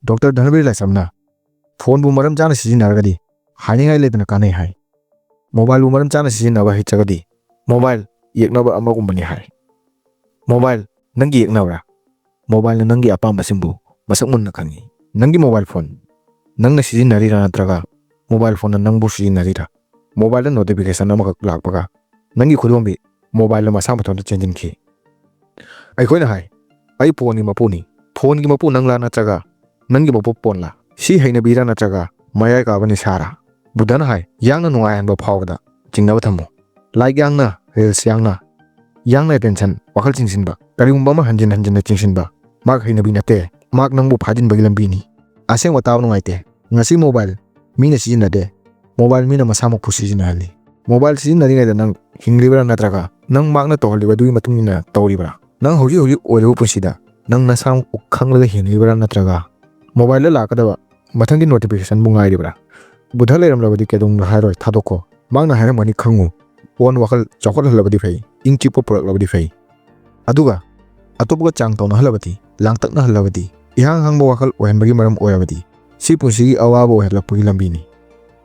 Dr. Dhanabir Laisamna phone bu maram chana sijinaragadi haningai letna kanai hai. Mobile bu maram chana sijinaba hichagadi mobile yeknaba amagumbani hai. Mobile nangi yeknabra. Mobile nangi apamba simbu masak munna khangi. Nangi mobile phone nangna sijinarira natraga mobile phone nangbu sijinarira. Mobile notification amakak lakpaga nangi khudumbi mobile masa mathonda chenjinki. Aikhoina hai ai phone gi mapu nangla natraga nangi mapu phone la si hainabira natraga mayai ka bani sara. Budana hai yangna nungai hanba phawda jingnaba thammo. Like yangna reels yangna attention wakal chingsinba karigumba ma hanjin chingsinba mak hainabi nate mak nangbu phajin bagi lambi ni. Aseng wataw nungai te ngasi mobile mina sijinade mobile mina masamuk phu sijinali. Mobile sijinari ngai da nang hinglibra natraga nang makna tohliba dui matungina tawribra. Nang hoji oiru punsida nang nasam khanglaga hinglibra natraga mobile la kadaba mathangi notification bungai ribra. Budha leram labadi kedung hairoi thadoko mangna haira mani khangu phone wakal chokol halabadi fai ingchi poprak labadi fai. Aduga atopuga chang tawna halabadi langtakna halabadi ihang hangba wakal ohenbagi maram oyabadi si punsigi awaba ohelapagi lambini.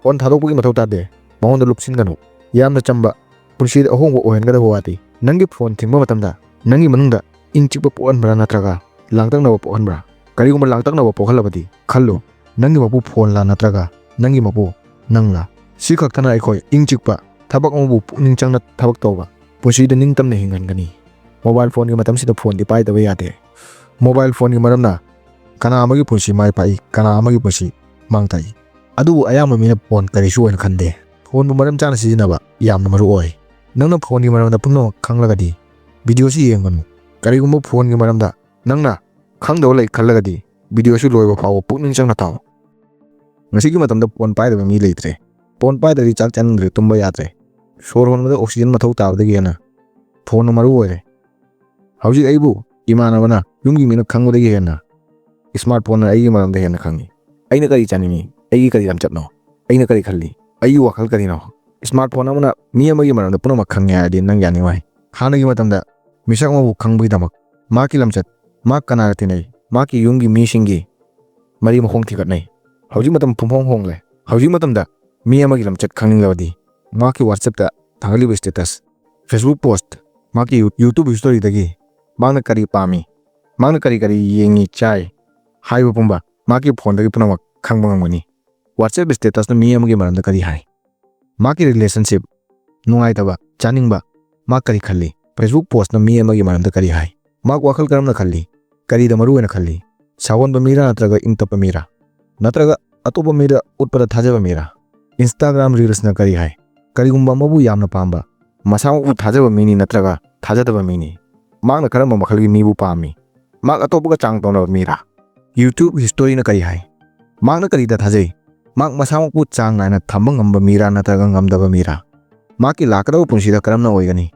Phone thadokpagi mathau tade maunda lupsinganu yamna chamba punsida ahongba ohengada wati nangi phone thingba matamda nangi manungda ingchikpa pohanbra natraga langtakna pohanbra kariguma langtakna pohalabadi khallo nangi mapu phone la natraga nangi mapu nangla si khaktana aikoi ingchikpa thabak amabu pukning changna thabak tawba punsida ningtamna hingangani. Mobile phone gi matamsida phone di pai daba yade. Mobile phone gi maramna kana amagi punsi mai pai kana amagi punsi mangtai. Adu ayama mina phone karisu oina khande. Phone bu maram chana sijinaba yamna maru oi. Nangna phone gi maramda pungno khanglagadi video si yenganu. Karigumba phone gi maramda nangna khangdaw lai khallagadi video su loiba phaw pukning changna taw. Ngasi gi matamda phone pai daba mi leitre. Phone pai dadi chak channdre tumba yatre. Sor honmada oxygen mathau tabdagi yana phone maru oire. Hauji aibu imanabana yumgi mina khangudagi yana smartphone ai maramda yana khangi. Aina kari chaningi ai kari lamchatno aina kari khalli ai wakal kari no. Smartphone amana mi amagi maramda punama khangi adi nang yani wai. Hanagi matamda misak mabu khangbagi damak maki lamchat mak kanara tinai maki yumgi mi singi mari mahong thigatnai. Hauji matam phumhong hongle. Hauji matamda mi amagi lamchat khanginglawadi maki WhatsApp ta thangaliba status Facebook post maki YouTube story dagi mangna kari pami mangna kari yengi chai haiba pumba maki phone dagi punama khangba ngangani. WhatsApp status na mi amagi maramda kari hai maki relationship nungai taba chaningba mak kari khalli. Facebook post na mi amagi maramda kari hai mak wakal karamna khalli kari da maru ena khalli sawon ba mira natraga ingtapa mira natraga atopa mira utpada thajaba mira. Instagram reels na kari hai karigumba mabu yamna pamba masamu thajaba mini natraga thajadaba mini mak na karamba makhalgi mibu pami mak atopuga chang tawna mira. YouTube history na kari hai mak na kari da thajai mak masamu chang naina thamba ngamba mira natraga ngamdaba mira. Maki lakadaba punsida karamna oigani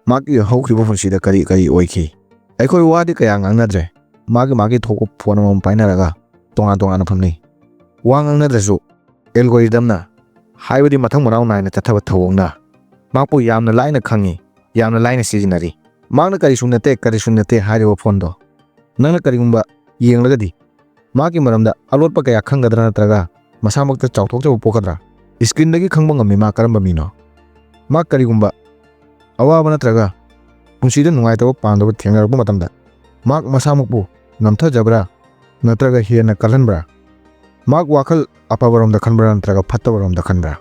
maki hokriba punsida kari oiki. Aikoi wadi kaya ngangnadre magi thoko phone amam painaraga tonga na phamni. Wa ngangnadresu algorithm na haibadi mathang manau naina chathaba thawongna makpu yamna laina khangi yamna laina sijinari. Magna kari sunnate hariba phone do nangna karigumba yenglagadi maki maramda alotpa kaya khanggadra natraga masamakta chawthokjaba pokadra screen dagi khangba ngami ma karamba mino. Mak karigumba awaba natraga punsida nungaitaba pandaba thengnarappa matamda mak masamukpu namthajabra natraga hena kalhanbra mak wakal apabaromda khanbra natraga phattabaromda khanbra.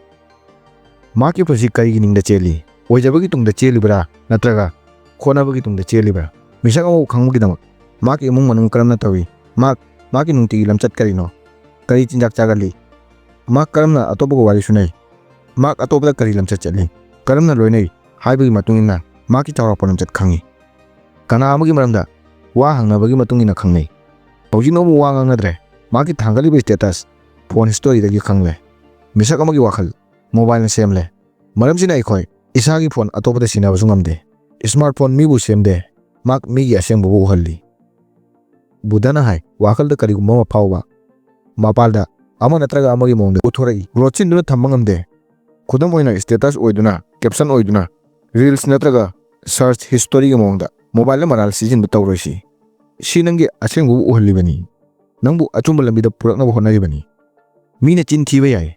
Maki punsi karigi ningda cheli oijabagi tungda chelibra natraga khonabagi tungda chelibra misak amu khangmugi damak maki imung manung karamna tawi maki nungtigi lamchat karino kari chinjak chagali mak karamna atopaga wari sunai mak atopda kari lamchat chatli karamna loinai haibagi matungina maki chawrappa lamchat khangi. Kana amagi maramda wa hangnabagi matungina khangnai. Hojinobu wa ngangnadre maki thangaliba status phone history dagi khangle. Misak amagi wakhal mobile na semle maramsina aikoi isagi phone atopda sinabasu ngamde. Smartphone mibu semde mak migi asengbu uhalli. Budana hai wakhalda karigumba mapawba mapalda ama natraga amagi mongda uthorai glotchin thamba ngamde. Khudam oina status oiduna caption oiduna reels natraga search history ga mongda mobile maral sijin tawroisi si nangi asengbu uhallibani. ꯅꯪꯕꯨ ꯑꯆꯨꯝꯕ ꯂꯝꯕꯤꯗ ꯄꯨꯔꯛꯅꯕ ꯍꯣꯠꯅꯔꯤꯕꯅꯤ꯫ ꯃꯤꯅ ꯆꯤꯟ ꯊꯤꯕ ꯌꯥꯏ,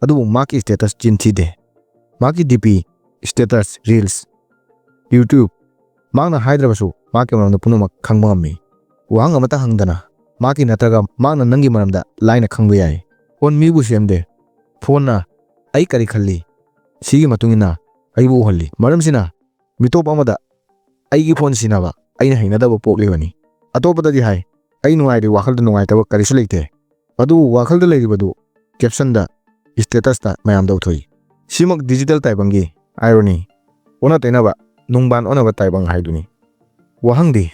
ꯑꯗꯨꯕꯨ ꯃꯍꯥꯛꯀꯤ ꯁ꯭ꯇꯦꯇꯁ ꯆꯤꯟ ꯊꯤꯗꯦ꯫ ꯃꯍꯥꯛꯀꯤ DP, ꯁ꯭ꯇꯦꯇꯁ, ꯔꯤꯜꯁ, YouTube, ꯃꯍꯥꯛꯅ ꯍꯥꯏꯗ꯭ꯔꯕꯁꯨ ꯃꯍꯥꯛꯀꯤ ꯃꯔꯝꯗ ꯄꯨꯝꯅꯃꯛ ꯈꯪꯕ ꯉꯝꯃꯤ꯫ ꯋꯥꯍꯪ ꯑꯃꯠꯇ ꯍꯪꯗꯅ ꯃꯍꯥꯛꯀꯤ ꯅꯠꯇ꯭ꯔꯒ ꯃꯍꯥꯛꯅ ꯅꯪꯒꯤ ꯃꯔꯝꯗ ꯂꯥꯏꯅ ꯈꯪꯕ ꯌꯥꯏ꯫ ꯐꯣꯟ ꯃꯤꯕꯨ ꯁꯦꯝꯗꯦ, ꯐꯣꯟꯅ ꯑꯩ ꯀꯔꯤ ꯈꯜꯂꯤ ꯁꯤꯒꯤ ꯃꯇꯨꯡ ꯏꯟꯅ ꯑꯩꯕꯨ ꯎꯍꯜꯂꯤ꯫ ꯃꯔꯝꯁꯤꯅ ꯃꯤꯇꯣꯞ ꯑꯃꯗ ꯑꯩꯒꯤ ꯐꯣꯟ ꯁꯤꯖꯤꯟꯅꯕ ꯑꯩꯅ ꯍꯩꯅꯗꯕ ꯄꯣꯛꯂꯤꯕꯅꯤ꯫ ꯑꯇꯣꯞꯄꯗꯗꯤ ꯍꯥꯏ, ꯑꯩ ꯅꯨꯡꯉꯥꯏꯔꯤ, ꯋꯥꯈꯜꯗ ꯅꯨꯡꯉꯥꯏꯇꯕ ꯀꯔꯤꯁꯨ ꯂꯩꯇꯦ꯫ ꯑꯗꯨꯕꯨ ꯋꯥꯈꯜꯗ ꯂꯩꯔꯤꯕꯗꯨ ꯀꯦꯞꯁꯟꯗ, ꯁ꯭ꯇꯦꯇꯁꯇ ꯃꯌꯥꯝꯗ ꯎꯠꯊꯣꯛꯏ꯫ ꯁꯤꯃꯛ ꯗꯤꯖꯤꯇꯦꯜ ꯇꯥꯏꯕꯪꯒꯤ ꯑꯥꯏꯔꯣꯅꯤ, ꯑꯣꯟꯅ ꯇꯩꯅꯕ, ꯅꯨꯡꯕꯥꯟ ꯑꯣꯟꯅꯕ ꯇꯥꯏꯕꯪ ꯍꯥꯏꯗꯨꯅꯤ꯫ ꯋꯥꯍꯪꯗꯤ,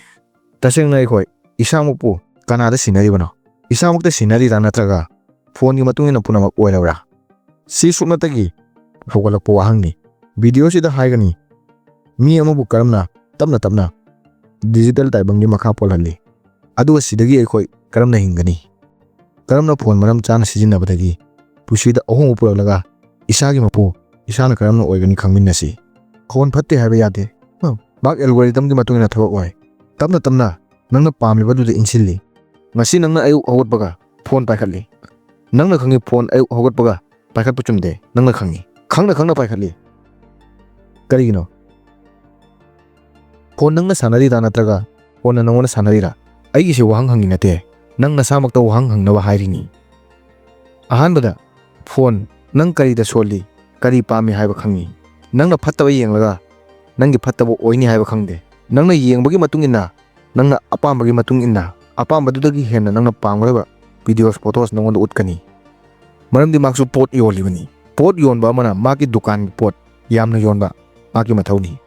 ꯇꯁꯦꯡꯅ ꯑꯩꯈꯣꯏ ꯏꯁꯥꯃꯛꯄꯨ ꯀꯅꯥꯗ ꯁꯤꯟꯅꯔꯤꯕꯅꯣ? ꯏꯁꯥꯃꯛꯇ ꯁꯤꯟꯅꯔꯤꯔꯥ ꯅꯠꯇ꯭ꯔꯒ ꯐꯣꯟꯒꯤ ꯃꯇꯨꯡ ꯏꯟꯅ ꯄꯨꯝꯅꯃꯛ ꯑꯣꯏꯔꯕ꯭ꯔꯥ? ꯁꯤ ꯁꯨꯞꯅꯇꯒꯤ ꯍꯧꯒꯠꯂꯛꯄ ꯋꯥꯍꯪꯅꯤ꯫ ꯚꯤꯗꯤꯑꯣꯁꯤꯗ ꯍꯥꯏꯒꯅꯤ ꯃꯤ ꯑꯃꯕꯨ ꯀꯔꯝꯅ ꯇꯞꯅ ꯇꯞꯅ ꯗꯤꯖꯤꯇꯦꯜ ꯇꯥꯏꯕꯪꯒꯤ ꯃꯈꯥ ꯄꯣꯜꯍꯜꯂꯤ, ꯑꯗꯨꯒ ꯁꯤꯗꯒꯤ ꯑꯩꯈꯣꯏ ꯀꯔꯝꯅ ꯍꯤꯡꯒꯅꯤ? ꯀꯔꯝꯅ ꯐꯣꯟ ꯃꯔꯝ ꯆꯥꯅ ꯁꯤꯖꯤꯟꯅꯕꯗꯒꯤ ꯄꯨꯟꯁꯤꯗ ꯑꯍꯣꯡꯕ ꯄꯨꯔꯛꯂꯒ ꯏꯁꯥꯒꯤ ꯃꯄꯨ ꯏꯁꯥꯅ ꯀꯔꯝꯅ ꯑꯣꯏꯒꯅꯤ ꯈꯪꯃꯤꯟꯅꯁꯤ꯫ ꯐꯣꯟ ꯐꯠꯇꯦ ꯍꯥꯏꯕ ꯌꯥꯗꯦ, ꯃꯍꯥꯛ ꯑꯦꯜꯒꯣꯔꯤꯊꯝꯒꯤ ꯃꯇꯨꯡ ꯏꯟꯅ ꯊꯕꯛ ꯑꯣꯏ꯫ ꯇꯞꯅ ꯇꯞꯅ ꯅꯪꯅ ꯄꯥꯝꯂꯤꯕꯗꯨꯗ ꯏꯟꯁꯤꯜꯂꯤ꯫ ꯉꯁꯤ ꯅꯪꯅ ꯑꯌꯨꯛ ꯍꯧꯒꯠꯄꯒ ꯐꯣꯟ ꯄꯥꯏꯈꯠꯂꯤ꯫ ꯅꯪꯅ ꯈꯪꯉꯤ ꯐꯣꯟ ꯑꯌꯨꯛ ꯍꯧꯒꯠꯄꯒ ꯄꯥꯏꯈꯠꯄ ꯆꯨꯝꯗꯦ, ꯅꯪꯅ ꯈꯪꯉꯤ, ꯈꯪꯅ ꯈꯪꯅ ꯄꯥꯏꯈꯠꯂꯤ꯫ ꯀꯔꯤꯒꯤꯅꯣ? ꯐꯣꯟ ꯅꯪꯅ ꯁꯥꯟꯅꯔꯤꯔꯥ ꯅꯠꯇ꯭ꯔꯒ ꯐꯣꯟꯅ ꯅꯪꯉꯣꯟꯗ ꯁꯥꯟꯅꯔꯤꯔꯥ? ꯑꯩꯒꯤꯁꯤ ꯋꯥꯍꯪ ꯍꯪꯉꯤ ꯅꯠꯇꯦ, ꯅꯪ ꯅꯁꯥꯃꯛꯇ ꯋꯥꯍꯪ ꯍꯪꯅꯕ ꯍꯥꯏꯔꯤꯅꯤ꯫ ꯑꯍꯥꯟꯕꯗ, ꯐꯣꯟ ꯅꯪ ꯀꯔꯤꯗ ꯁꯣꯜꯂꯤ, ꯀꯔꯤ ꯄꯥꯝꯃꯤ ꯍꯥꯏꯕ ꯈꯪꯉꯤ꯫ ꯅꯪꯅ ꯐꯠꯇꯕ ꯌꯦꯡꯂꯒ ꯅꯪꯒꯤ ꯐꯠꯇꯕ ꯑꯣꯏꯅꯤ ꯍꯥꯏꯕ ꯈꯪꯗꯦ꯫ ꯅꯪꯅ ꯌꯦꯡꯕꯒꯤ ꯃꯇꯨꯡ ꯏꯟꯅ, ꯅꯪꯅ ꯑꯄꯥꯝꯕꯒꯤ ꯃꯇꯨꯡ ꯏꯟꯅ, ꯑꯄꯥꯝꯕꯗꯨꯗꯒꯤ ꯍꯦꯟꯅ ꯅꯪꯅ ꯄꯥꯝꯒꯗꯕ ꯚꯤꯗꯤꯑꯣꯁ, ꯐꯣꯇꯣꯁ ꯅꯪꯉꯣꯟꯗ ꯎꯠꯀꯅꯤ꯫ ꯃꯔꯝꯗꯤ ꯃꯍꯥꯛꯁꯨ ꯄꯣꯠ ꯌꯣꯜꯂꯤꯕꯅꯤ꯫ ꯄꯣꯠ ꯌꯣꯟꯕ ꯑꯃꯅ ꯃꯥꯒꯤ ꯗꯨꯀꯥꯟꯒꯤ ꯄꯣꯠ ꯌꯥꯝꯅ ꯌꯣꯟꯕ ꯃꯥꯒꯤ ꯃꯊꯧꯅꯤ꯫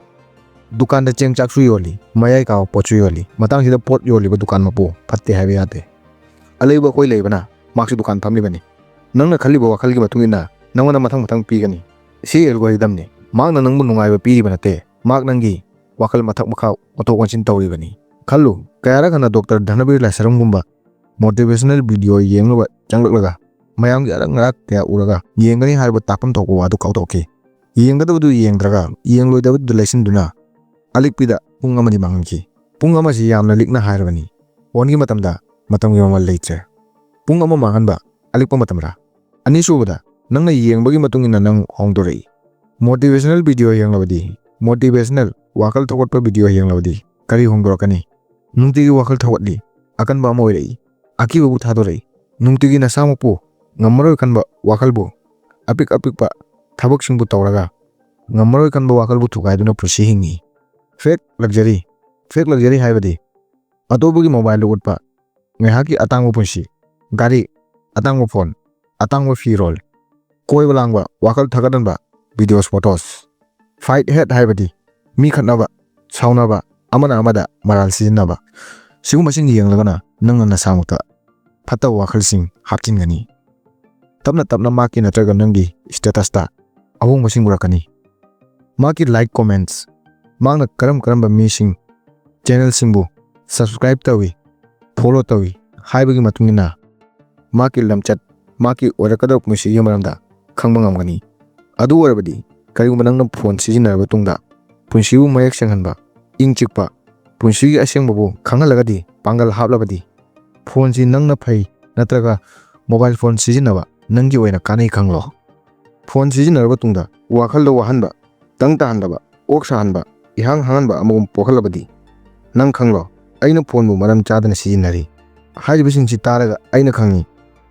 ꯗꯨꯀꯥꯟꯗ ꯆꯦꯡ ꯆꯥꯛꯁꯨ ꯌꯣꯜꯂꯤ, ꯃꯌꯥꯏ ꯀꯥꯕ ꯄꯣꯠꯁꯨ ꯌꯣꯜꯂꯤ꯫ ꯃꯇꯥꯡꯁꯤꯗ ꯄꯣꯠ ꯌꯣꯜꯂꯤꯕ ꯗꯨꯀꯥꯟ ꯃꯄꯨ ꯐꯠꯇꯦ ꯍꯥꯏꯕ ꯌꯥꯗꯦ꯫ ꯑꯂꯩꯕ ꯑꯩꯈꯣꯏ ꯂꯩꯕꯅ ꯃꯍꯥꯛꯁꯨ ꯗꯨꯀꯥꯟ ꯐꯝꯂꯤꯕꯅꯤ꯫ ꯅꯪꯅ ꯈꯜꯂꯤꯕ ꯋꯥꯈꯜꯒꯤ ꯃꯇꯨꯡ ꯏꯟꯅ ꯅꯪꯉꯣꯟꯗ ꯃꯊꯪ ꯃꯊꯪ ꯄꯤꯒꯅꯤ꯫ ꯁꯤ ꯑꯦꯜꯒꯣꯔꯤꯊꯝꯅꯤ꯫ ꯃꯍꯥꯛꯅ ꯅꯪꯕꯨ ꯅꯨꯡꯉꯥꯏꯕ ꯄꯤꯔꯤꯕ ꯅꯠꯇꯦ, ꯃꯍꯥꯛ ꯅꯪꯒꯤ ꯋꯥꯈꯜ ꯃꯊꯛ ꯃꯈꯥ ꯑꯣꯟꯊꯣꯛ ꯑꯣꯟꯁꯤꯟ ꯇꯧꯔꯤꯕꯅꯤ꯫ ꯈꯜꯂꯨ, ꯀꯌꯥꯔꯛ ꯍꯟꯅ ꯗꯣꯛꯇꯔ ꯙꯅꯕꯤꯔ ꯂꯥꯏꯁ꯭ꯔꯝꯒꯨꯝꯕ ꯃꯣꯇꯤꯚꯦꯁꯅꯦꯜ ꯚꯤꯗꯤꯑꯣ ꯌꯦꯡꯅꯕ ꯆꯪꯂꯛꯂꯒ ꯃꯌꯥꯝꯒꯤ ꯑꯔꯛ ꯉꯔꯥꯛ ꯀꯌا ꯎꯔꯒ ꯌꯦꯡꯒꯅꯤ ꯍꯥꯏꯕ ꯇꯥꯛꯐꯝ ꯊꯣꯛꯄ ꯋꯥꯗꯨ ꯀꯥꯎꯊꯣꯛꯈꯤ꯫ ꯌꯦꯡꯒꯗꯕꯗꯨ ꯌꯦꯡꯗ꯭ꯔꯒ ꯌꯦꯡꯂꯣꯏꯗꯕꯗꯨꯗ ꯂꯩꯁꯤꯟꯗꯨꯅ ꯑꯂꯤꯛꯄꯤꯗ ꯄꯨꯡ ꯑꯃꯗꯤ ꯃꯥꯡꯍꯟꯈꯤ꯫ ꯄꯨꯡ ꯑꯃꯁꯤ ꯌꯥꯝꯅ ꯂꯤꯛꯅ ꯍꯥꯏꯔꯕꯅꯤ꯫ ꯐꯣꯟꯒꯤ ꯃꯇꯝꯗ ꯃꯇꯝꯒꯤ ꯃꯃꯜ ꯂꯩꯇ꯭ꯔꯦ꯫ ꯄꯨꯡ ꯑꯃ ꯃꯥꯡꯍꯟꯕ ꯑꯂꯤꯛꯄ ꯃꯇꯝꯔꯥ? ꯑꯅꯤꯁꯨꯕꯗ, ꯅꯪꯅ ꯌꯦꯡꯕꯒꯤ ꯃꯇꯨꯡ ꯏꯟꯅ ꯅꯪ ꯍꯣꯡꯗꯣꯔꯛꯏ꯫ ꯃꯣꯇꯤꯚꯦꯁꯅꯦꯜ ꯚꯤꯗꯤꯑꯣ ꯌꯦꯡꯂꯕꯗꯤ, ꯃꯣꯇꯤꯚꯦꯁꯅꯦꯜ ꯋꯥꯈꯜ ꯊꯧꯒꯠꯄ ꯚꯤꯗꯤꯑꯣ ꯌꯦꯡꯂꯕꯗꯤ ꯀꯔꯤ ꯍꯣꯡꯗꯣꯔꯛꯀꯅꯤ? ꯅꯨꯡꯇꯤꯒꯤ ꯋꯥꯈꯜ ꯊꯧꯒꯠꯂꯤ, ꯑꯀꯟꯕ ꯑꯃ ꯑꯣꯏꯔꯛꯏ, ꯑꯀꯤꯕꯕꯨ ꯊꯥꯗꯣꯔꯛꯏ꯫ ꯅꯨꯡꯇꯤꯒꯤ ꯅꯁꯥꯃꯛꯄꯨ ꯉꯝꯃꯔꯣꯏ ꯈꯟꯕ ꯋꯥꯈꯜꯕꯨ, ꯑꯄꯤꯛ ꯑꯄꯤꯛꯄ ꯊꯕꯛꯁꯤꯡꯕꯨ ꯇꯧꯔꯒ ꯉꯝꯃꯔꯣꯏ ꯈꯟꯕ ꯋꯥꯈꯜꯕꯨ ꯊꯨꯒꯥꯏꯗꯨꯅ ꯄꯨꯟꯁꯤ ꯍꯤꯡꯉꯤ꯫ ꯐꯦꯛ ꯂꯛꯖꯔꯤ꯫ ꯐꯦꯛ ꯂꯛꯖꯔꯤ ꯍꯥꯏꯕꯗꯤ ꯑꯇꯣꯞꯄꯒꯤ ꯃꯣꯕꯥꯏꯜꯗ ꯎꯠꯄ ꯉꯥꯏꯍꯥꯛꯀꯤ ꯑꯇꯥꯡꯕ ꯄꯨꯟꯁꯤ, ꯒꯥꯔꯤ, ꯑꯇꯥꯡꯕ ꯐꯣꯟ, ꯑꯇꯥꯡꯕ ꯐꯤꯔꯣꯜ, ꯀꯣꯏꯕ ꯂꯥꯡꯕ, ꯋꯥꯈꯜ ꯊꯥꯒꯠꯍꯟꯕ ꯚꯤꯗꯤꯑꯣꯁ, ꯐꯣꯇꯣꯁ꯫ ꯐꯥꯏꯠ ꯍꯦꯠ ꯍꯥꯏꯕꯗꯤ ꯃꯤ ꯈꯠꯅꯕ, ꯁꯥꯎꯅꯕ, ꯑꯃꯅ ꯑꯃꯗ ꯃꯔꯥꯜ ꯁꯤꯖꯤꯟꯅꯕ꯫ ꯁꯤꯒꯨꯝꯕꯁꯤꯡ ꯌꯦꯡꯂꯒꯅ ꯅꯪꯅ ꯅꯁꯥꯃꯛꯇ ꯐꯠꯇꯕ ꯋꯥꯈꯜꯁꯤꯡ ꯍꯥꯞꯆꯤꯟꯒꯅꯤ꯫ ꯇꯞꯅ ꯇꯞꯅ ꯃꯍꯥꯛꯀꯤ ꯅꯠꯇ꯭ꯔꯒ ꯅꯪꯒꯤ ꯁ꯭ꯇꯦꯇꯁꯇ ꯑꯍꯣꯡꯕꯁꯤꯡ ꯎꯔꯛꯀꯅꯤ꯫ ꯃꯍꯥꯛꯀꯤ ꯂꯥꯏꯛ, ꯀꯣꯃꯦꯟꯠꯁ, ꯃꯍꯥꯛꯅ ꯀꯔꯝ ꯀꯔꯝꯕ ꯃꯤꯁꯤꯡ, ꯆꯦꯅꯦꯜꯁꯤꯡꯕꯨ ꯁꯕꯁꯀ꯭ꯔꯥꯏꯕ ꯇꯧꯏ, ꯐꯣꯂꯣ ꯇꯧꯏ ꯍꯥꯏꯕꯒꯤ ꯃꯇꯨꯡ ꯏꯟꯅ ꯃꯍꯥꯛꯀꯤ ꯂꯝꯆꯠ, ꯃꯍꯥꯛꯀꯤ ꯑꯣꯏꯔꯛꯀꯗꯕ ꯄꯨꯟꯁꯤꯒꯤ ꯃꯔꯝꯗ ꯈꯪꯕ ꯉꯝꯒꯅꯤ꯫ ꯑꯗꯨ ꯑꯣꯏꯔꯕꯗꯤ ꯀꯔꯤꯒꯨꯝꯕ ꯅꯪꯅ ꯐꯣꯟ ꯁꯤꯖꯤꯟꯅꯔꯕ ꯇꯨꯡꯗ ꯄꯨꯟꯁꯤꯕꯨ ꯃꯌꯦꯛ ꯁꯦꯡꯍꯟꯕ, ꯏꯪ ꯆꯤꯛꯄ, ꯄꯨꯟꯁꯤꯒꯤ ꯑꯁꯦꯡꯕꯕꯨ ꯈꯪꯍꯜꯂꯒꯗꯤ, ꯄꯥꯡꯒꯜ ꯍꯥꯞꯂꯕꯗꯤ, ꯐꯣꯟꯁꯤ ꯅꯪꯅ ꯐꯩ ꯅꯠꯇ꯭ꯔꯒ ꯃꯣꯕꯥꯏꯜ ꯐꯣꯟ ꯁꯤꯖꯤꯟꯅꯕ ꯅꯪꯒꯤ ꯑꯣꯏꯅ ꯀꯥꯟꯅꯩ ꯈꯪꯂꯣ꯫ ꯐꯣꯟ ꯁꯤꯖꯤꯟꯅꯔꯕ ꯇꯨꯡꯗ ꯋꯥꯈꯜꯗ ꯋꯥꯍꯟꯕ, ꯇꯪ ꯇꯥꯍꯟꯗꯕ, ꯑꯣꯛ ꯁꯥꯍꯟꯕ, ꯏꯍꯥꯡ ꯍꯥꯡꯍꯟꯕ ꯑꯃꯒꯨꯝ ꯄꯣꯛꯍꯜꯂꯕꯗꯤ ꯅꯪ ꯈꯪꯂꯣ, ꯑꯩꯅ ꯐꯣꯟꯕꯨ ꯃꯔꯝ ꯆꯥꯗꯅ ꯁꯤꯖꯤꯟꯅꯔꯤ ꯍꯥꯏꯔꯤꯕꯁꯤꯡꯁꯤ ꯇꯥꯔꯒ ꯑꯩꯅ ꯈꯪꯉꯤ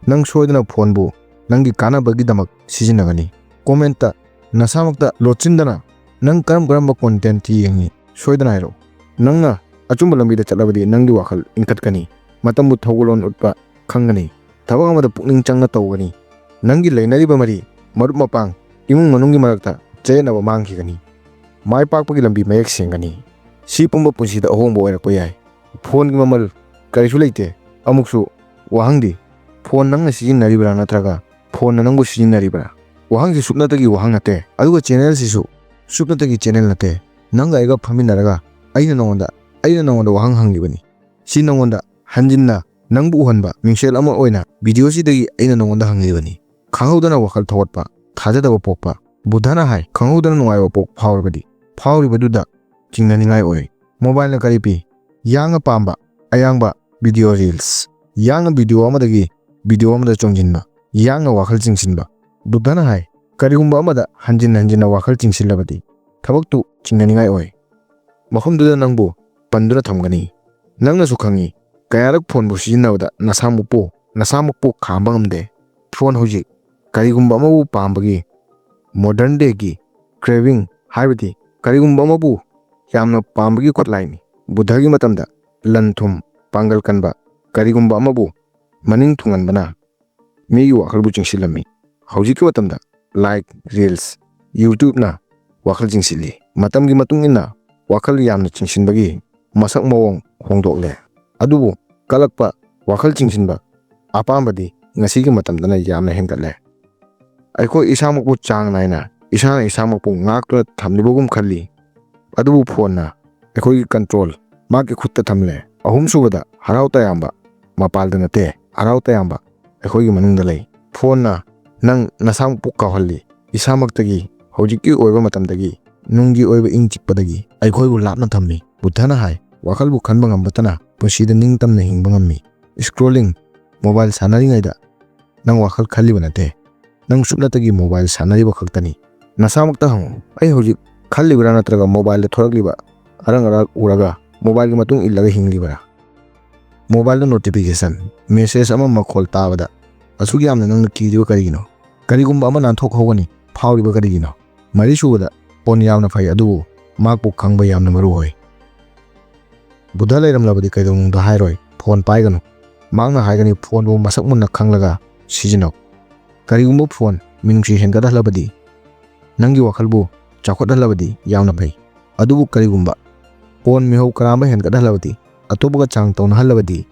ꯅꯪ ꯁꯣꯏꯗꯅ ꯐꯣꯟꯕꯨ ꯅꯪꯒꯤ ꯀꯥꯟꯅꯕꯒꯤꯗꯃꯛ ꯁꯤꯖꯤꯟꯅꯒꯅꯤ꯫ ꯀꯣꯃꯦꯟꯠꯇ ꯅꯁꯥꯃꯛꯇ ꯂꯣꯠꯁꯤꯟꯗꯅ ꯅꯪ ꯀꯔꯝ ꯀꯔꯝꯕ ꯀꯣꯟꯇꯦꯟꯠꯇꯤ ꯌꯦꯡꯉꯤ ꯁꯣꯏꯗꯅ ꯍꯥꯏꯔꯛꯎ꯫ ꯅꯪꯅ ꯑꯆꯨꯝꯕ ꯂꯝꯕꯤꯗ ꯆꯠꯂꯕꯗꯤ ꯅꯪꯒꯤ ꯋꯥꯈꯜ ꯏꯟꯈꯠꯀꯅꯤ, ꯃꯇꯝꯕꯨ ꯊꯧꯒꯜꯂꯣꯟ ꯎꯠꯄ ꯈꯪꯒꯅꯤ, ꯊꯕꯛ ꯑꯃꯗ ꯄꯨꯛꯅꯤꯡ ꯆꯪꯅ ꯇꯧꯒꯅꯤ, ꯅꯪꯒꯤ ꯂꯩꯅꯔꯤꯕ ꯃꯔꯤ, ꯃꯔꯨꯞ ꯃꯄꯥꯡ, ꯏꯃꯨꯡ ꯃꯅꯨꯡꯒꯤ ꯃꯔꯛꯇ ꯆꯌꯦꯠꯅꯕ ꯃꯥꯡꯈꯤꯒꯅꯤ, ꯃꯥꯏ ꯄꯥꯛꯄꯒꯤ ꯂꯝꯕꯤ ꯃꯌꯦꯛ ꯁꯦꯡꯒꯅꯤ꯫ ꯁꯤ ꯄꯨꯝꯕ ꯄꯨꯟꯁꯤꯗ ꯑꯍꯣꯡꯕ ꯑꯣꯏꯔꯛꯄ ꯌꯥꯏ꯫ ꯐꯣꯟꯒꯤ ꯃꯃꯜ ꯀꯔꯤꯁꯨ ꯂꯩꯇꯦ꯫ ꯑꯃꯨꯛꯁꯨ ꯋꯥꯍꯪꯗꯤ, ꯐꯣꯟ ꯅꯪꯅ ꯁꯤꯖꯤꯟꯅꯔꯤꯕ꯭ꯔꯥ ꯅꯠꯇ꯭ꯔꯒ ꯐꯣꯟꯅ ꯅꯪꯕꯨ ꯁꯤꯖꯤꯟꯅꯔꯤꯕ꯭ꯔꯥ? ꯋꯥꯍꯪꯁꯤ ꯁꯨꯞꯅꯇꯒꯤ ꯋꯥꯍꯪ ꯅꯠꯇꯦ, ꯑꯗꯨꯒ ꯆꯦꯅꯦꯜꯁꯤꯁꯨ ꯁꯨꯞꯅꯇꯒꯤ ꯆꯦꯅꯦꯜ ꯅꯠꯇꯦ꯫ ꯅꯪꯒ ꯑꯩꯒ ꯐꯝꯃꯤꯟꯅꯔꯒ ꯑꯩꯅ ꯅꯉꯣꯟꯗ ꯋꯥꯍꯪ ꯍꯪꯂꯤꯕꯅꯤ꯫ ꯁꯤ ꯅꯉꯣꯟꯗ ꯍꯟꯖꯤꯟꯅ ꯅꯪꯕꯨ ꯎꯍꯟꯕ ꯃꯤꯡꯁꯦꯜ ꯑꯃ ꯑꯣꯏꯅ ꯚꯤꯗꯤꯑꯣꯁꯤꯗꯒꯤ ꯑꯩꯅ ꯅꯉꯣꯟꯗ ꯍꯪꯂꯤꯕꯅꯤ꯫ ꯈꯪꯍꯧꯗꯅ ꯋꯥꯈꯜ ꯊꯧꯒꯠꯄ, ꯊꯥꯖꯗꯕ ꯄꯣꯛꯄ꯫ ꯕꯨꯙꯅ ꯍꯥꯏ, ꯈꯪꯍꯧꯗꯅ ꯅꯨꯡꯉꯥꯏꯕ ꯄꯣꯛꯄ ꯐꯥꯎꯔꯕꯗꯤ ꯐꯥꯎꯔꯤꯕꯗꯨꯗ ꯆꯤꯡꯅꯅꯤꯡꯉꯥꯏ ꯑꯣꯏ꯫ ꯃꯣꯕꯥꯏꯜꯅ ꯀꯔꯤ ꯄꯤ? ꯌꯥꯡꯅ ꯄꯥꯝꯕ ꯑꯌꯥꯡꯕ ꯚꯤꯗꯤꯑꯣ ꯔꯤꯜꯁ, ꯌꯥꯡꯅ ꯚꯤꯗꯤꯑꯣ ꯑꯃꯗ ꯆꯣꯡꯁꯤꯟꯕ, ꯌꯥꯡꯅ ꯋꯥꯈꯜ ꯆꯤꯡꯁꯤꯟꯕ꯫ ꯕꯨꯗꯙꯅ ꯍꯥꯏ ꯀꯔꯤꯒꯨꯝꯕ ꯑꯃꯗ ꯍꯟꯖꯤꯟ ꯍꯟꯖꯤꯟꯅ ꯋꯥꯈꯜ ꯆꯤꯡꯁꯤꯜꯂꯕꯗꯤ ꯊꯕꯛꯇꯨ ꯆꯤꯡꯅꯅꯤꯡꯉꯥꯏ ꯑꯣꯏ꯫ ꯃꯐꯝꯗꯨꯗ ꯅꯪꯕꯨ ꯄꯟꯗꯨꯅ ꯊꯝꯒꯅꯤ꯫ ꯅꯪꯅꯁꯨ ꯈꯪꯏ ꯀꯌꯥꯔꯛ ꯐꯣꯟꯕꯨ ꯁꯤꯖꯤꯟꯅꯕꯗ ꯅꯁꯥꯃꯛꯄꯨ ꯈꯥꯝꯕ ꯉꯝꯗꯦ꯫ ꯐꯣꯟ ꯍꯧꯖꯤꯛ ꯀꯔꯤꯒꯨꯝꯕ ꯑꯃꯕꯨ ꯄꯥꯝꯕꯒꯤ ꯃꯣꯗꯔꯟ ꯗꯦꯒꯤ ꯀ꯭ꯔꯦꯚꯤꯡ, ꯍꯥꯏꯕꯗꯤ ꯀꯔꯤꯒꯨꯝꯕ ꯑꯃꯕꯨ ꯌꯥꯝꯅ ꯄꯥꯝꯕꯒꯤ ꯈꯨꯠꯂꯥꯏꯅꯤ꯫ ꯕꯨꯗꯙꯒꯤ ꯃꯇꯝꯗ ꯂꯟ ꯊꯨꯝ ꯄꯥꯡꯒꯜ ꯀꯟꯕ ꯀꯔꯤꯒꯨꯝꯕ ꯑꯃꯕꯨ ꯃꯅꯤꯡ ꯊꯨꯡꯍꯟꯕꯅ ꯃꯤꯒꯤ ꯋꯥꯈꯜꯕꯨ ꯆꯤꯡꯁꯤꯜꯂꯝꯃꯤ꯫ ꯍꯧꯖꯤꯛꯀꯤ ꯃꯇꯝꯗ ꯂꯥꯏꯛ, ꯔꯤꯜꯁ, ꯌꯨꯇ꯭ꯌꯨꯕꯅ ꯋꯥꯈꯜ ꯆꯤꯡꯁꯤꯜꯂꯤ꯫ ꯃꯇꯝꯒꯤ ꯃꯇꯨꯡ ꯏꯟꯅ ꯋꯥꯈꯜ ꯌꯥꯝꯅ ꯆꯤꯡꯁꯤꯟꯕꯒꯤ ꯃꯁꯛ ꯃꯑꯣꯡ ꯍꯣꯡꯗꯣꯛꯂꯦ꯫ ꯑꯗꯨꯕꯨ ꯀꯜꯂꯛꯄ ꯋꯥꯈꯜ ꯆꯤꯡꯁꯤꯟꯕ ꯑꯄꯥꯝꯕꯗꯤ ꯉꯁꯤꯒꯤ ꯃꯇꯝꯗꯅ ꯌꯥꯝꯅ ꯍꯦꯟꯒꯠꯂꯦ꯫ ꯑꯩꯈꯣꯏ ꯏꯁꯥꯃꯛꯄꯨ ꯆꯥꯡ ꯅꯥꯏꯅ ꯏꯁꯥꯅ ꯏꯁꯥꯃꯛꯄꯨ ꯉꯥꯛꯇꯨꯅ ꯊꯝꯂꯤꯕꯒꯨꯝ ꯈꯜꯂꯤ, ꯑꯗꯨꯕꯨ ꯐꯣꯟꯅ ꯑꯩꯈꯣꯏꯒꯤ ꯀꯟꯇ꯭ꯔꯣꯜ ꯃꯥꯒꯤ ꯈꯨꯠꯇ ꯊꯝꯂꯦ꯫ ꯑꯍꯨꯝꯁꯨꯕꯗ, ꯍꯔꯥꯎ ꯇꯌꯥꯝꯕ ꯃꯄꯥꯟꯗ ꯅꯠꯇꯦ, ꯍꯔꯥꯎ ꯇꯌꯥꯝꯕ ꯑꯩꯈꯣꯏꯒꯤ ꯃꯅꯨꯡꯗ ꯂꯩ꯫ ꯐꯣꯟꯅ ꯅꯪ ꯅꯁꯥꯃꯛꯄꯨ ꯀꯥꯎꯍꯜꯂꯤ꯫ ꯏꯁꯥꯃꯛꯇꯒꯤ, ꯍꯧꯖꯤꯛꯀꯤ ꯑꯣꯏꯕ ꯃꯇꯝꯗꯒꯤ, ꯅꯨꯡꯒꯤ ꯑꯣꯏꯕ ꯏꯪ ꯆꯤꯛꯄꯗꯒꯤ ꯑꯩꯈꯣꯏꯕꯨ ꯂꯥꯞꯅ ꯊꯝꯃꯤ꯫ ꯕꯨꯗꯙꯅ ꯍꯥꯏ ꯋꯥꯈꯜꯕꯨ ꯈꯟꯕ ꯉꯝꯕꯇꯅ ꯄꯨꯟꯁꯤꯗ ꯅꯤꯡꯇꯝꯅ ꯍꯤꯡꯕ ꯉꯝꯃꯤ꯫ ꯁ꯭ꯀ꯭ꯔꯣꯂꯤꯡ, ꯃꯣꯕꯥꯏꯜ ꯁꯥꯟꯅꯔꯤꯉꯩꯗ ꯅꯪ ꯋꯥꯈꯜ ꯈꯜꯂꯤꯕ ꯅꯠꯇꯦ, ꯅꯪ ꯁꯨꯞꯅꯇꯒꯤ ꯃꯣꯕꯥꯏꯜ ꯁꯥꯟꯅꯔꯤꯕ ꯈꯛꯇꯅꯤ꯫ ꯅꯁꯥꯃꯛꯇ ꯍꯪꯉꯨ, ꯑꯩ ꯍꯧꯖꯤꯛ ꯈꯜꯂꯤꯕ꯭ꯔꯥ ꯅꯠꯇ꯭ꯔꯒ ꯃꯣꯕꯥꯏꯜꯗ ꯊꯣꯔꯛꯂꯤꯕ ꯑꯔꯪ ꯑꯔꯥꯛ ꯎꯔꯒ ꯃꯣꯕꯥꯏꯜꯒꯤ ꯃꯇꯨꯡ ꯏꯜꯂꯒ ꯍꯤꯡꯂꯤꯕ꯭ꯔꯥ? ꯃꯣꯕꯥꯏꯜꯗ ꯅꯣꯇꯤꯐꯤꯀꯦꯁꯟ, ꯃꯦꯁꯦꯖ ꯑꯃ ꯃꯈꯣꯜ ꯇꯥꯕꯗ ꯑꯁꯨꯛ ꯌꯥꯝꯅ ꯅꯪꯅ ꯀꯤꯔꯤꯕ ꯀꯔꯤꯒꯤꯅꯣ? ꯀꯔꯤꯒꯨꯝꯕ ꯑꯃ ꯅꯥꯟꯊꯣꯛꯍꯧꯒꯅꯤ ꯐꯥꯎꯔꯤꯕ ꯀꯔꯤꯒꯤꯅꯣ? ꯃꯔꯤꯁꯨꯕꯗ, ꯐꯣꯟ ꯌꯥꯝꯅ ꯐꯩ ꯑꯗꯨꯕꯨ ꯃꯍꯥꯛꯄꯨ ꯈꯪꯕ ꯌꯥꯝꯅ ꯃꯔꯨꯑꯣꯏ꯫ ꯕꯨꯗꯙ ꯂꯩꯔꯝꯂꯕꯗꯤ ꯀꯩꯗꯧꯅꯨꯡꯗ ꯍꯥꯏꯔꯣꯏ ꯐꯣꯟ ꯄꯥꯏꯒꯅꯨ꯫ ꯃꯍꯥꯛꯅ ꯍꯥꯏꯒꯅꯤ ꯐꯣꯟꯕꯨ ꯃꯁꯛ ꯃꯨꯟꯅ ꯈꯪꯂꯒ ꯁꯤꯖꯤꯟꯅꯧ꯫ ꯀꯔꯤꯒꯨꯝꯕ ꯐꯣꯟ ꯃꯤꯅꯨꯡꯁꯤ ꯍꯦꯟꯒꯠꯍꯜꯂꯕꯗꯤ, ꯅꯪꯒꯤ ꯋꯥꯈꯜꯕꯨ ꯆꯥꯎꯈꯠꯍꯜꯂꯕꯗꯤ ꯌꯥꯝꯅ ꯐꯩ꯫ ꯑꯗꯨꯕꯨ ꯀꯔꯤꯒꯨꯝꯕ ꯐꯣꯟ ꯃꯤꯍꯧ ꯀꯔꯥꯝꯕ ꯍꯦꯟꯒꯠꯍꯜꯂꯕꯗꯤ, ꯑꯇꯣꯞꯄꯒ ꯆꯥꯡ ꯇꯧꯅꯍꯜꯂꯕꯗꯤ,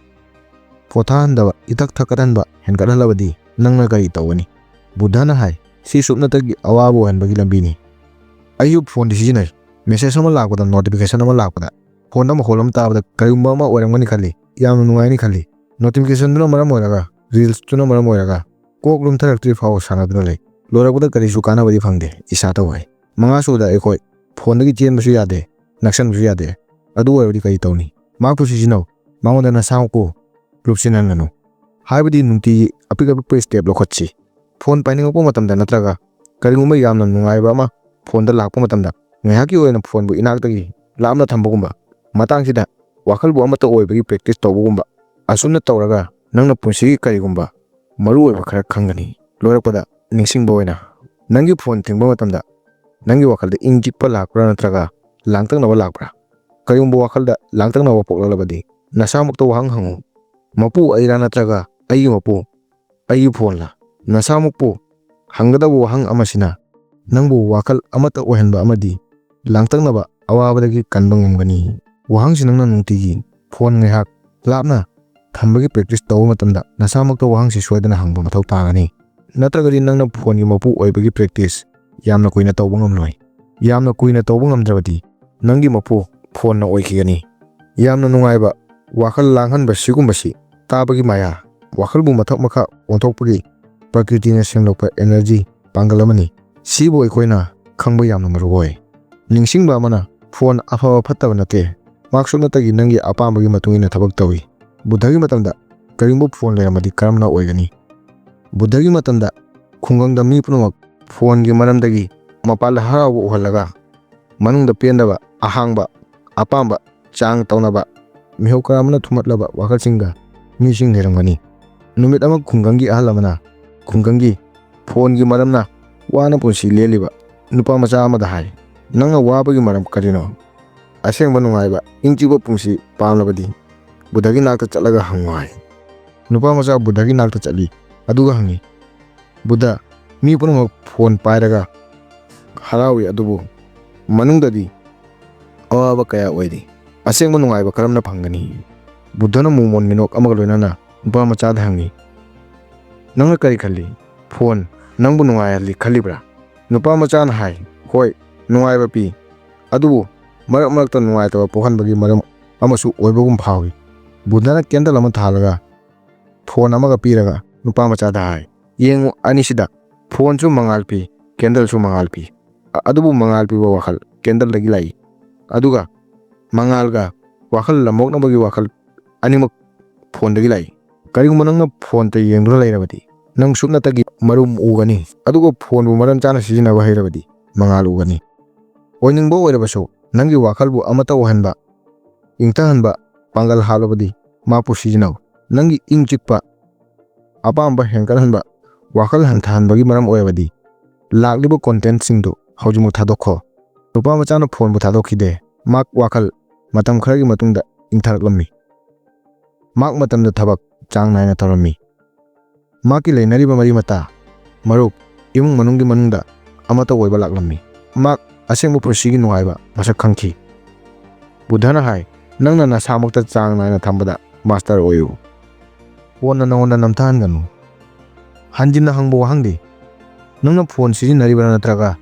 ꯄꯣꯊꯥꯍꯟꯗꯕ, ꯏꯊꯛ ꯊꯛꯀꯠꯍꯟꯕ ꯍꯦꯟꯒꯠꯍꯜꯂꯕꯗꯤ ꯅꯪꯅ ꯀꯔꯤ ꯇꯧꯒꯅꯤ? ꯕꯨꯗꯙꯅ ꯍꯥꯏ ꯁꯤ ꯁꯨꯞꯅꯇꯒꯤ ꯑꯋꯥꯕ ꯑꯣꯏꯍꯟꯕꯒꯤ ꯂꯝꯕꯤꯅꯤ꯫ ꯑꯩꯁꯨ ꯐꯣꯟꯗꯤ ꯁꯤꯖꯤꯟꯅꯩ꯫ ꯃꯦꯁꯦꯖ ꯑꯃ ꯂꯥꯛꯄꯗ, ꯅꯣꯇꯤꯐꯤꯀꯦꯁꯟ ꯑꯃ ꯂꯥꯛꯄꯗ, ꯐꯣꯟꯗ ꯃꯈꯣꯜ ꯑꯃ ꯇꯥꯕꯗ ꯀꯔꯤꯒꯨꯝꯕ ꯑꯃ ꯑꯣꯏꯔꯝꯒꯅꯤ ꯈꯜꯂꯤ, ꯌꯥꯝꯅ ꯅꯨꯡꯉꯥꯏꯅꯤ ꯈꯜꯂꯤ꯫ ꯅꯣꯇꯤꯐꯤꯀꯦꯁꯟꯗꯨꯅ ꯃꯔꯝ ꯑꯣꯏꯔꯒ, ꯔꯤꯜꯁꯇꯨꯅ ꯃꯔꯝ ꯑꯣꯏꯔꯒ ꯀꯣꯛ ꯂꯨꯝꯊꯔꯛꯇ꯭ꯔꯤ ꯐꯥꯎꯕ ꯁꯥꯟꯅꯗꯨꯅ ꯂꯩ꯫ ꯂꯣꯏꯔꯛꯄꯗ ꯀꯔꯤꯁꯨ ꯀꯥꯟꯅꯕꯗꯤ ꯐꯪꯗꯦ, ꯏꯁꯥꯗ ꯋꯥꯏ꯫ ꯃꯉꯥꯁꯨꯕꯗ, ꯑꯩꯈꯣꯏ ꯐꯣꯟꯗꯒꯤ ꯆꯦꯟꯕꯁꯨ ꯌꯥꯗꯦ, ꯅꯛꯁꯟꯕꯁꯨ ꯌꯥꯗꯦ꯫ ꯑꯗꯨ ꯑꯣꯏꯔꯕꯗꯤ ꯀꯔꯤ ꯇꯧꯅꯤ? ꯃꯍꯥꯛꯄꯨ ꯁꯤꯖꯤꯟꯅꯧ, ꯃꯉꯣꯟꯗ ꯅꯁꯥꯃꯛꯄꯨ ꯂꯨꯞꯁꯤꯟꯍꯟꯒꯅꯨ꯫ ꯍꯥꯏꯕꯗꯤ ꯅꯨꯡꯇꯤꯒꯤ ꯑꯄꯤꯛ ꯁ꯭ꯇꯦꯞ ꯂꯧꯈꯠꯁꯤ꯫ ꯐꯣꯟ ꯄꯥꯏꯅꯤꯡꯉꯛꯄ ꯃꯇꯝꯗ ꯅꯠꯇ꯭ꯔꯒ ꯀꯔꯤꯒꯨꯝꯕ ꯌꯥꯝꯅ ꯅꯨꯡꯉꯥꯏꯕ ꯑꯃ ꯐꯣꯟꯗ ꯂꯥꯛꯄ ꯃꯇꯝꯗ ꯉꯥꯏꯍꯥꯛꯀꯤ ꯑꯣꯏꯅ ꯐꯣꯟꯕꯨ ꯏꯅꯥꯛꯇꯒꯤ ꯂꯥꯞꯅ ꯊꯝꯕꯒꯨꯝꯕ, ꯃꯇꯥꯡꯁꯤꯗ ꯋꯥꯈꯜꯕꯨ ꯑꯃꯠꯇ ꯑꯣꯏꯕꯒꯤ ꯄ꯭ꯔꯦꯛꯇꯤꯁ ꯇꯧꯕꯒꯨꯝꯕ꯫ ꯑꯁꯨꯝꯅ ꯇꯧꯔꯒ ꯅꯪꯅ ꯄꯨꯟꯁꯤꯒꯤ ꯀꯔꯤꯒꯨꯝꯕ ꯃꯔꯨꯑꯣꯏꯕ ꯈꯔ ꯈꯪꯒꯅꯤ꯫ ꯂꯣꯏꯔꯛꯄꯗ ꯅꯤꯡꯁꯤꯡꯕ ꯑꯣꯏꯅ, ꯅꯪꯒꯤ ꯐꯣꯟ ꯊꯤꯡꯕ ꯃꯇꯝꯗ ꯅꯪꯒꯤ ꯋꯥꯈꯜꯗ ꯏꯪ ꯆꯤꯛꯄ ꯂꯥꯛꯄ꯭ꯔꯥ ꯅꯠꯇ꯭ꯔꯒ ꯂꯥꯡꯇꯛꯅꯕ ꯂꯥꯛꯄ꯭ꯔꯥ? ꯀꯔꯤꯒꯨꯝꯕ ꯋꯥꯈꯜꯗ ꯂꯥꯡꯇꯛꯅꯕ ꯄꯣꯛꯂꯛꯂꯕꯗꯤ ꯅꯁꯥꯃꯛꯇ ꯋꯥꯍꯪ ꯍꯪꯉꯨ, ꯃꯄꯨ ꯑꯩꯔꯥ ꯅꯠꯇ꯭ꯔꯒ ꯑꯩꯒꯤ ꯃꯄꯨ ꯑꯩꯒꯤ ꯐꯣꯟꯂꯥ? ꯅꯁꯥꯃꯛꯄꯨ ꯍꯪꯒꯗꯕ ꯋꯥꯍꯪ ꯑꯃꯁꯤꯅ ꯅꯪꯕꯨ ꯋꯥꯈꯜ ꯑꯃꯠꯇ ꯑꯣꯏꯍꯟꯕ ꯑꯃꯗꯤ ꯂꯥꯡꯇꯛꯅꯕ ꯑꯋꯥꯕꯗꯒꯤ ꯀꯟꯕ ꯉꯝꯒꯅꯤ꯫ ꯋꯥꯍꯪꯁꯤ ꯅꯪꯅ ꯅꯨꯡꯇꯤꯒꯤ ꯐꯣꯟ ꯉꯥꯏꯍꯥꯛ ꯂꯥꯞꯅ ꯊꯝꯕꯒꯤ ꯄ꯭ꯔꯦꯛꯇꯤꯁ ꯇꯧꯕ ꯃꯇꯝꯗ ꯅꯁꯥꯃꯛꯇ ꯋꯥꯍꯪꯁꯤ ꯁꯣꯏꯗꯅ ꯍꯪꯕ ꯃꯊꯧ ꯇꯥꯒꯅꯤ꯫ ꯅꯠꯇ꯭ꯔꯒꯗꯤ ꯅꯪꯅ ꯐꯣꯟꯒꯤ ꯃꯄꯨ ꯑꯣꯏꯕꯒꯤ ꯄ꯭ꯔꯦꯛꯇꯤꯁ ꯌꯥꯝꯅ ꯀꯨꯏꯅ ꯇꯧꯕ ꯉꯝꯂꯣꯏ꯫ ꯌꯥꯝꯅ ꯀꯨꯏꯅ ꯇꯧꯕ ꯉꯝꯗ꯭ꯔꯕꯗꯤ ꯅꯪꯒꯤ ꯃꯄꯨ ꯐꯣꯟꯅ ꯑꯣꯏꯈꯤꯒꯅꯤ꯫ ꯌꯥꯝꯅ ꯅꯨꯡꯉꯥꯏꯕ ꯋꯥꯈꯜ ꯂꯥꯡꯍꯟꯕ ꯁꯤꯒꯨꯝꯕꯁꯤ ꯇꯥꯕꯒꯤ ꯃꯌꯥ, ꯋꯥꯈꯜꯕꯨ ꯃꯊꯛ ꯃꯈꯥ ꯑꯣꯟꯊꯣꯛꯄꯒꯤ ꯄ꯭ꯔꯀ꯭ꯔꯤꯇꯤꯅ ꯁꯦꯝꯂꯛꯄ ꯑꯦꯅꯔꯖꯤ ꯄꯥꯡꯒꯜ ꯑꯃꯅꯤ꯫ ꯁꯤꯕꯨ ꯑꯩꯈꯣꯏꯅ ꯈꯪꯕ ꯌꯥꯝꯅ ꯃꯔꯨꯑꯣꯏ꯫ ꯅꯤꯡꯁꯤꯡꯕ ꯑꯃꯅ, ꯐꯣꯟ ꯑꯐꯕ ꯐꯠꯇꯕ ꯅꯠꯇꯦ, ꯃꯍꯥꯛ ꯁꯨꯞꯅꯇꯒꯤ ꯅꯪꯒꯤ ꯑꯄꯥꯝꯕꯒꯤ ꯃꯇꯨꯡ ꯏꯟꯅ ꯊꯕꯛ ꯇꯧꯏ꯫ ꯕꯨꯗꯙꯒꯤ ꯃꯇꯝꯗ ꯀꯔꯤꯒꯨꯝꯕ ꯐꯣꯟ ꯂꯩꯔꯝꯃꯗꯤ ꯀꯔꯝꯅ ꯑꯣꯏꯒꯅꯤ? ꯕꯨꯗꯙꯒꯤ ꯃꯇꯝꯗ ꯈꯨꯡꯒꯪꯗ ꯃꯤ ꯄꯨꯝꯅꯃꯛ ꯐꯣꯟꯒꯤ ꯃꯔꯝꯗꯒꯤ ꯃꯄꯥꯟꯗ ꯍꯔꯥꯎꯕ ꯎꯍꯜꯂꯒ ꯃꯅꯨꯡꯗ ꯄꯦꯟꯗꯕ, ꯑꯍꯥꯡꯕ, ꯑꯄꯥꯝꯕ ꯆꯥꯡ ꯇꯧꯅꯕ, ꯃꯤꯍꯧ ꯀꯌꯥꯃꯅ ꯊꯨꯝꯍꯠꯂꯕ ꯋꯥꯈꯜꯁꯤꯡꯒ ꯃꯤꯁꯤꯡ ꯂꯩꯔꯝꯒꯅꯤ꯫ ꯅꯨꯃꯤꯠ ꯑꯃ ꯈꯨꯡꯒꯪꯒꯤ ꯑꯍꯜ ꯑꯃꯅ ꯈꯨꯡꯒꯪꯒꯤ ꯐꯣꯟꯒꯤ ꯃꯔꯝꯅ ꯋꯥꯅ ꯄꯨꯟꯁꯤ ꯂꯦꯜꯂꯤꯕ ꯅꯨꯄꯥ ꯃꯆꯥ ꯑꯃꯗ ꯍꯥꯏ, ꯅꯪꯅ ꯋꯥꯕꯒꯤ ꯃꯔꯝ ꯀꯔꯤꯅꯣ? ꯑꯁꯦꯡꯕ ꯅꯨꯡꯉꯥꯏꯕ, ꯏꯪ ꯆꯤꯛꯄ ꯄꯨꯟꯁꯤ ꯄꯥꯝꯂꯕꯗꯤ ꯕꯨꯗꯙꯒꯤ ꯅꯥꯛꯇ ꯆꯠꯂꯒ ꯍꯪꯉꯨ ꯍꯥꯏ꯫ ꯅꯨꯄꯥ ꯃꯆꯥ ꯕꯨꯗꯙꯒꯤ ꯅꯥꯛꯇ ꯆꯠꯂꯤ, ꯑꯗꯨꯒ ꯍꯪꯉꯤ, ꯕꯨꯗꯙ, ꯃꯤ ꯄꯨꯝꯅꯃꯛ ꯐꯣꯟ ꯄꯥꯏꯔꯒ ꯍꯔꯥꯎꯏ ꯑꯗꯨꯕꯨ ꯃꯅꯨꯡꯗꯗꯤ ꯑꯋꯥꯕ ꯀꯌꯥ ꯑꯣꯏꯔꯤ꯫ ꯑꯁꯦꯡꯕ ꯅꯨꯡꯉꯥꯏꯕ ꯀꯔꯝꯅ ꯐꯪꯒꯅꯤ? ꯕꯨꯗꯙꯅ ꯃꯣꯃꯣꯟ ꯃꯤꯅꯣꯛ ꯑꯃꯒ ꯂꯣꯏꯅꯅ ꯅꯨꯄꯥ ꯃꯆꯥꯗ ꯍꯪꯉꯤ, ꯅꯪꯅ ꯀꯔꯤ ꯈꯜꯂꯤ? ꯐꯣꯟ ꯅꯪꯕꯨ ꯅꯨꯡꯉꯥꯏꯍꯜꯂꯤ ꯈꯜꯂꯤꯕ꯭ꯔꯥ? ꯅꯨꯄꯥ ꯃꯆꯥꯅ ꯍꯥꯏ, ꯍꯣꯏ, ꯅꯨꯡꯉꯥꯏꯕ ꯄꯤ, ꯑꯗꯨꯕꯨ ꯃꯔꯛ ꯃꯔꯛꯇ ꯅꯨꯡꯉꯥꯏꯇꯕ ꯄꯣꯛꯍꯟꯕꯒꯤ ꯃꯔꯝ ꯑꯃꯁꯨ ꯑꯣꯏꯕꯒꯨꯝ ꯐꯥꯎꯏ꯫ ꯕꯨꯗꯙꯅ ꯀꯦꯟꯗꯜ ꯑꯃ ꯊꯥꯜꯂꯒ ꯐꯣꯟ ꯑꯃꯒ ꯄꯤꯔꯒ ꯅꯨꯄꯥ ꯃꯆꯥꯗ ꯍꯥꯏ, ꯌꯦꯡꯉꯨ ꯑꯅꯤꯁꯤꯗ ꯐꯣꯟꯁꯨ ꯃꯉꯥꯜ ꯄꯤ, ꯀꯦꯟꯗꯜꯁꯨ ꯃꯉꯥꯜ ꯄꯤ, ꯑꯗꯨꯕꯨ ꯃꯉꯥꯜ ꯄꯤꯕ ꯋꯥꯈꯜ ꯀꯦꯟꯗꯜꯗꯒꯤ ꯂꯥꯛꯏ, ꯑꯗꯨꯒ ꯃꯉꯥꯜꯒ ꯋꯥꯈꯜ ꯂꯝꯃꯣꯛꯅꯕꯒꯤ ꯋꯥꯈꯜ ꯑꯅꯤꯃꯛ ꯐꯣꯟꯗꯒꯤ ꯂꯥꯛꯏ꯫ Karigumba nangna phone ta yengduna lairabadi nang suknatagi marum ugani aduga phone bu maram chana sizinaba hairabadi mangal ugani oiningbo oirabaso nangi wakhalbu amata ohanba ingtahanba pangal halabadi mapu sizinau nangi ingchikpa apamba hengkalhanba wakal hanthanbagi maram oirabadi laglibo content singdo haujimu thadokho rupa machana phone bu thadokhide mak wakal matam kharagi matungda ingtharaklammi mak matamda thabak chang naina tarami maki leinariba mari mata marup imung manunggi manungda amata oiba laklammi mak asengbu pursigi nungaiba masak khangki budhana hai nangna nasamakta chang naina thambada master oyu phone nangonda namthan ganu hanjinna hangbo hangdi nangna phone sizinaribra natraga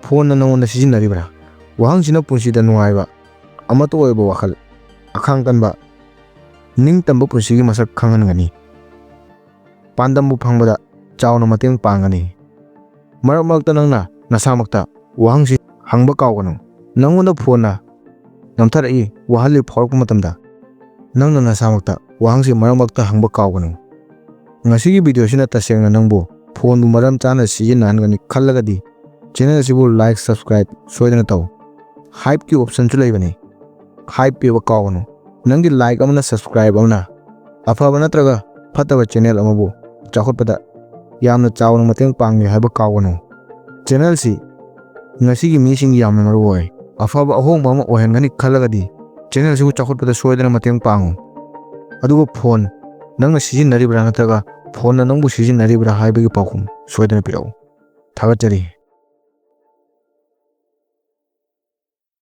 phone nangonda sizinaribra wahangsina punsida nungaiba amata oiba wakhal akhang kanba ningtamba punsigi masak khangangani pandambu phangbada chawna mateng pangani marak marakta nangna nasamakta wahangsi hangba kawganu nangonda phone namtharai wahali phawrakpa matamda nangna nasamakta wahangsi marak marakta hangba kawganu ngasigi video sina tasengna nangbu phone bu maram chana sizinahangani khallagadi channel asibu like subscribe soidana taw hype ki option chu leibani hype pe ba kawganu nangi like amna subscribe amna afaba natraga fataba channel amabu chakhotpada yamna chawna mateng pangi haiba kawganu channel si ngasigi mising yamna marwoi afaba ahongba ama ohengani khallagadi channel sibu chakhotpada soidana mateng pangu adugo phone nangna sizinaribra natraga phone na nangbu sizinaribra haibagi pakhum soidana pirau thagatjari।